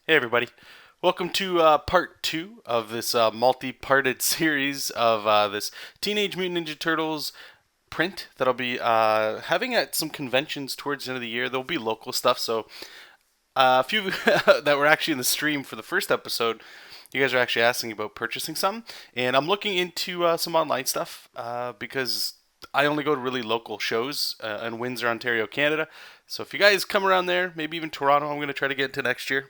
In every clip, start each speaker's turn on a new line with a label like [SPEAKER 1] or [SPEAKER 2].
[SPEAKER 1] Hey everybody, welcome to part 2 of this multi-parted series of this Teenage Mutant Ninja Turtles print that I'll be having at some conventions towards the end of the year. There'll be local stuff, so a few that were actually in the stream for the first episode, you guys are actually asking about purchasing some, and I'm looking into some online stuff because I only go to really local shows in Windsor, Ontario, Canada. So if you guys come around there, maybe even Toronto, I'm going to try to get into next year.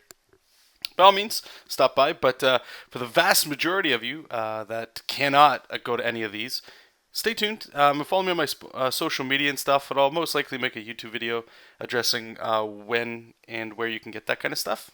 [SPEAKER 1] By all means, stop by. But for the vast majority of you that cannot go to any of these, stay tuned. Follow me on my social media and stuff, and I'll most likely make a YouTube video addressing when and where you can get that kind of stuff.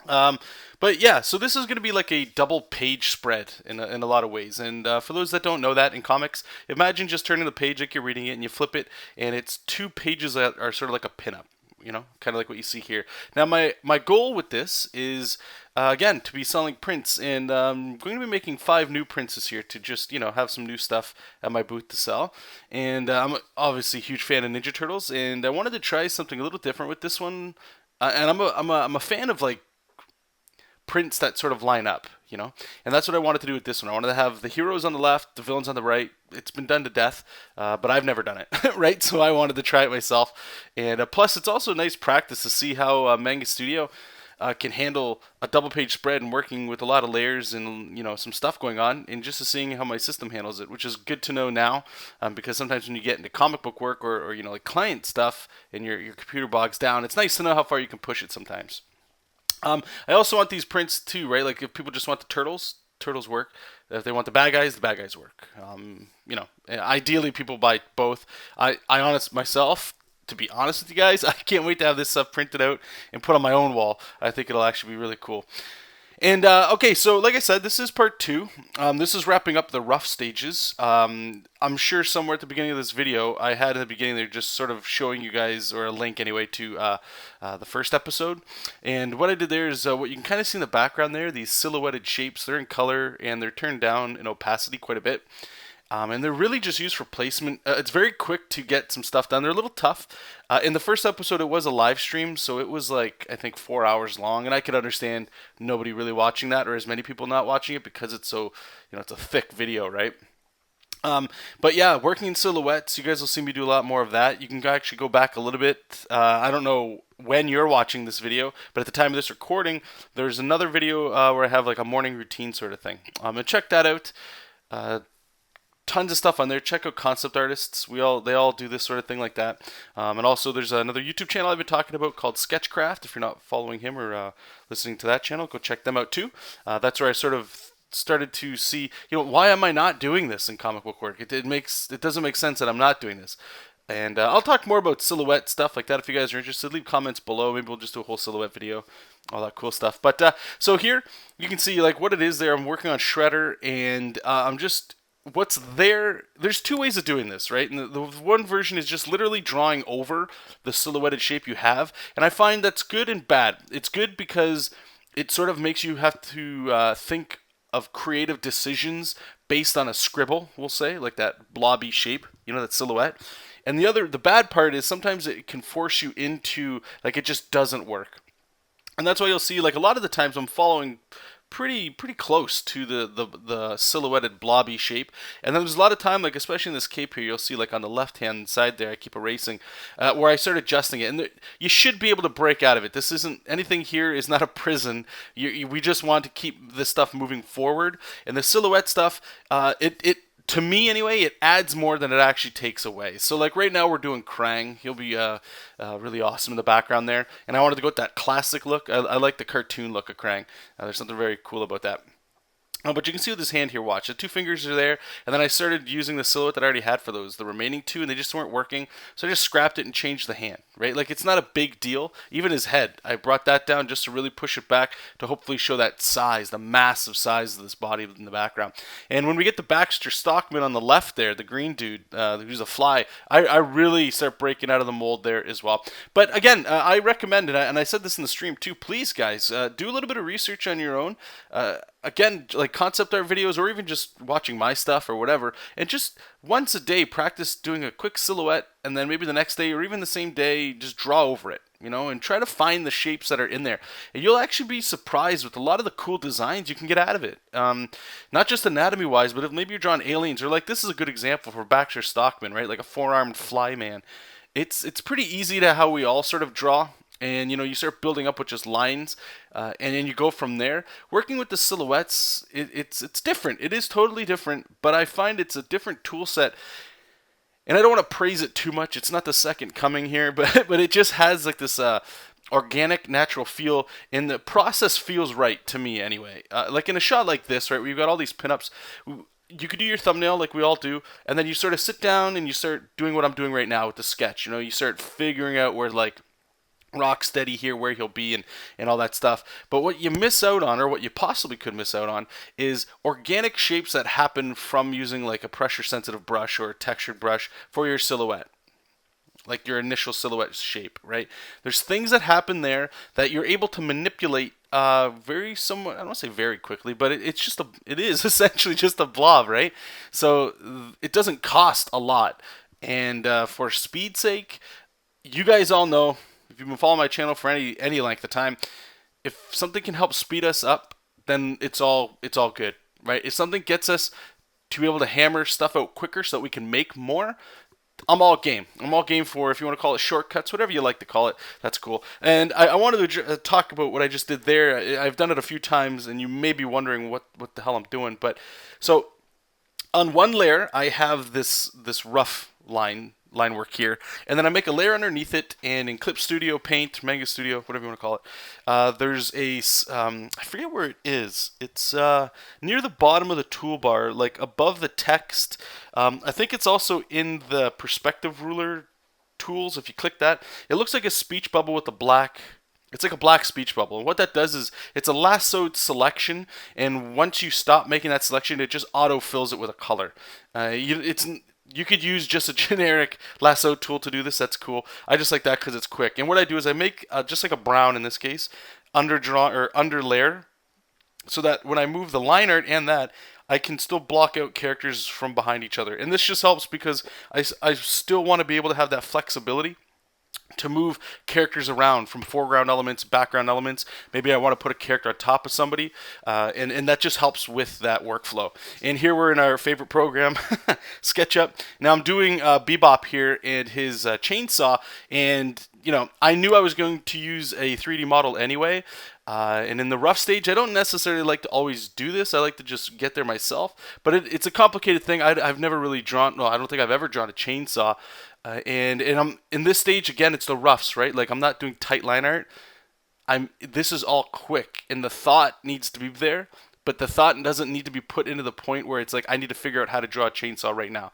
[SPEAKER 1] But yeah, so this is going to be like a double page spread in a lot of ways. And for those that don't know that in comics, imagine just turning the page like you're reading it and you flip it, and it's two pages that are sort of like a pinup. Kind of like what you see here. Now, my goal with this is, again, to be selling prints, and I'm going to be making 5 new prints this year to just, have some new stuff at my booth to sell. And I'm obviously a huge fan of Ninja Turtles, and I wanted to try something a little different with this one. And I'm a fan of, like, prints that sort of line up, and that's what I wanted to do with this one. I wanted to have the heroes on the left, the villains on the right. It's been done to death, but I've never done it, right? So I wanted to try it myself, and plus it's also a nice practice to see how Manga Studio can handle a double page spread and working with a lot of layers and some stuff going on, and just to seeing how my system handles it, which is good to know now, because sometimes when you get into comic book work or like client stuff and your computer bogs down, it's nice to know how far you can push it sometimes. I also want these prints too, right? Like if people just want the turtles work. If they want the bad guys work. Ideally people buy both. To be honest with you guys, I can't wait to have this stuff printed out and put on my own wall. I think it'll actually be really cool. And okay, so like I said, this is part 2. This is wrapping up the rough stages. I'm sure somewhere at the beginning of this video, I had in the beginning there just sort of showing you guys, or a link anyway, to the first episode. And what I did there is what you can kind of see in the background there, these silhouetted shapes. They're in color and they're turned down in opacity quite a bit. And they're really just used for placement. It's very quick to get some stuff done. They're a little tough. In the first episode, it was a live stream, so it was like, I think, 4 hours long. And I could understand nobody really watching that, or as many people not watching it, because it's so, it's a thick video, right? But yeah, working in silhouettes, you guys will see me do a lot more of that. You can actually go back a little bit. I don't know when you're watching this video, but at the time of this recording, there's another video where I have like a morning routine sort of thing. And check that out. Tons of stuff on there. Check out concept artists. They all do this sort of thing like that. And also there's another YouTube channel I've been talking about called Sketchcraft. If you're not following him or listening to that channel, go check them out too. That's where I sort of started to see, why am I not doing this in comic book work? It doesn't make sense that I'm not doing this. And I'll talk more about silhouette stuff like that if you guys are interested. Leave comments below. Maybe we'll just do a whole silhouette video, all that cool stuff. But so here you can see like what it is there. I'm working on Shredder, and I'm just what's there. There's 2 ways of doing this, right? And the one version is just literally drawing over the silhouetted shape you have, and I find that's good and bad. It's good because it sort of makes you have to think of creative decisions based on a scribble, we'll say, like that blobby shape, that silhouette. And the bad part is sometimes it can force you into, like, it just doesn't work. And that's why you'll see, like, a lot of the times I'm following pretty close to the silhouetted blobby shape. And then there's a lot of time, like especially in this cape here, you'll see like on the left hand side there, I keep erasing, where I start adjusting it. And you should be able to break out of it. This isn't, anything here is not a prison. We just want to keep this stuff moving forward. And the silhouette stuff, to me anyway, it adds more than it actually takes away. So like right now we're doing Krang. He'll be really awesome in the background there. And I wanted to go with that classic look. I like the cartoon look of Krang. There's something very cool about that. But you can see with his hand here, watch. The 2 fingers are there, and then I started using the silhouette that I already had for the remaining 2, and they just weren't working, so I just scrapped it and changed the hand, right? Like, it's not a big deal. Even his head, I brought that down just to really push it back to hopefully show that size, the massive size of this body in the background. And when we get the Baxter Stockman on the left there, the green dude, who's a fly, I really start breaking out of the mold there as well. But again, I recommend it, and I said this in the stream too, please guys, do a little bit of research on your own. Again, like concept art videos, or even just watching my stuff or whatever, and just once a day practice doing a quick silhouette, and then maybe the next day or even the same day just draw over it. you know, and try to find the shapes that are in there. And you'll actually be surprised with a lot of the cool designs you can get out of it. Not just anatomy-wise, but if maybe you're drawing aliens, or like this is a good example for Baxter Stockman, right? Like a four-armed flyman. It's pretty easy to how we all sort of draw. And you know, you start building up with just lines, and then you go from there. Working with the silhouettes, it's different. It is totally different, but I find it's a different tool set. And I don't want to praise it too much. It's not the second coming here, but it just has like this organic, natural feel, and the process feels right to me anyway. Like in a shot like this, right, we've got all these pinups. You could do your thumbnail like we all do, and then you sort of sit down and you start doing what I'm doing right now with the sketch. You know, you start figuring out where like Rocksteady here, where he'll be, and all that stuff. But what you miss out on, or what you possibly could miss out on, is organic shapes that happen from using like a pressure sensitive brush or a textured brush for your silhouette, like your initial silhouette shape, right? There's things that happen there that you're able to manipulate very somewhat, I don't want to say very quickly, but it is essentially just a blob, right? So it doesn't cost a lot, and for speed's sake, you guys all know, if you've been following my channel for any length of time, if something can help speed us up, then it's all good, right? If something gets us to be able to hammer stuff out quicker so that we can make more, I'm all game. I'm all game for, if you want to call it shortcuts, whatever you like to call it, that's cool. And I wanted to talk about what I just did there. I've done it a few times, and you may be wondering what the hell I'm doing. But so on one layer, I have this rough line work here, and then I make a layer underneath it, and in Clip Studio, Paint, Manga Studio, whatever you want to call it, there's a I forget where it is. It's near the bottom of the toolbar, like above the text. I think it's also in the perspective ruler tools. If you click that, it looks like a speech bubble with a black. It's like a black speech bubble, and what that does is it's a lassoed selection, and once you stop making that selection, it just auto fills it with a color. You could use just a generic lasso tool to do this. That's cool. I just like that because it's quick. And what I do is I make just like a brown in this case, under layer, so that when I move the line art and that, I can still block out characters from behind each other. And this just helps because I still want to be able to have that flexibility to move characters around from foreground elements, background elements. Maybe I want to put a character on top of somebody, and that just helps with that workflow. And here we're in our favorite program, SketchUp. Now I'm doing Bebop here and his chainsaw, and you know, I knew I was going to use a 3D model anyway. And in the rough stage, I don't necessarily like to always do this. I like to just get there myself. But it's a complicated thing. I've never really drawn. No, I don't think I've ever drawn a chainsaw. And I'm in this stage again. It's the roughs, right? Like I'm not doing tight line art. This is all quick, and the thought needs to be there, but the thought doesn't need to be put into the point where it's like I need to figure out how to draw a chainsaw right now.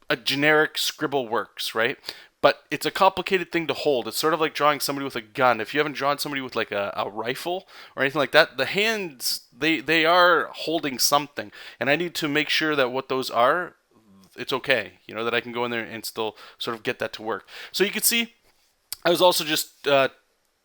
[SPEAKER 1] A generic scribble works, right? But it's a complicated thing to hold. It's sort of like drawing somebody with a gun. If you haven't drawn somebody with like a rifle or anything like that, the hands, they are holding something. And I need to make sure that what those are, it's okay. You know, that I can go in there and still sort of get that to work. So you can see I was also just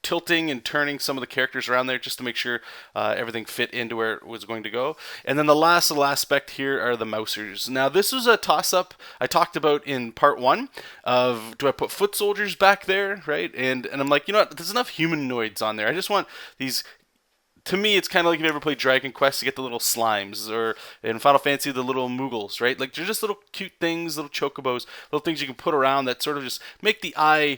[SPEAKER 1] tilting and turning some of the characters around there just to make sure everything fit into where it was going to go. And then the last little aspect here are the mousers. Now this was a toss-up I talked about in part 1 of do I put foot soldiers back there, right? And I'm like, you know what, there's enough humanoids on there. I just want these. To me, it's kind of like if you ever played Dragon Quest, you get the little slimes, or in Final Fantasy, the little Moogles, right? Like they're just little cute things, little chocobos, little things you can put around that sort of just make the eye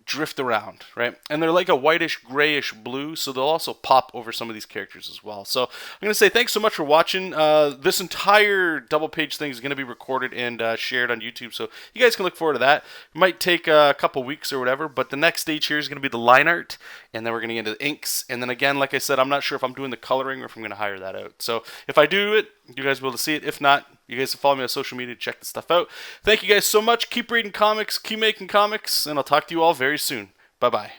[SPEAKER 1] drift around, right? And they're like a whitish, grayish blue, so they'll also pop over some of these characters as well. So I'm going to say thanks so much for watching. This entire double page thing is going to be recorded and shared on YouTube, so you guys can look forward to that. It might take a couple weeks or whatever, but the next stage here is going to be the line art, and then we're going to get into the inks, and then again, like I said, I'm not sure if I'm doing the coloring or if I'm going to hire that out. So if I do it, you guys will be able to see it. If not, you guys can follow me on social media to check the stuff out. Thank you guys so much. Keep reading comics, keep making comics, and I'll talk to you all very soon. Bye-bye.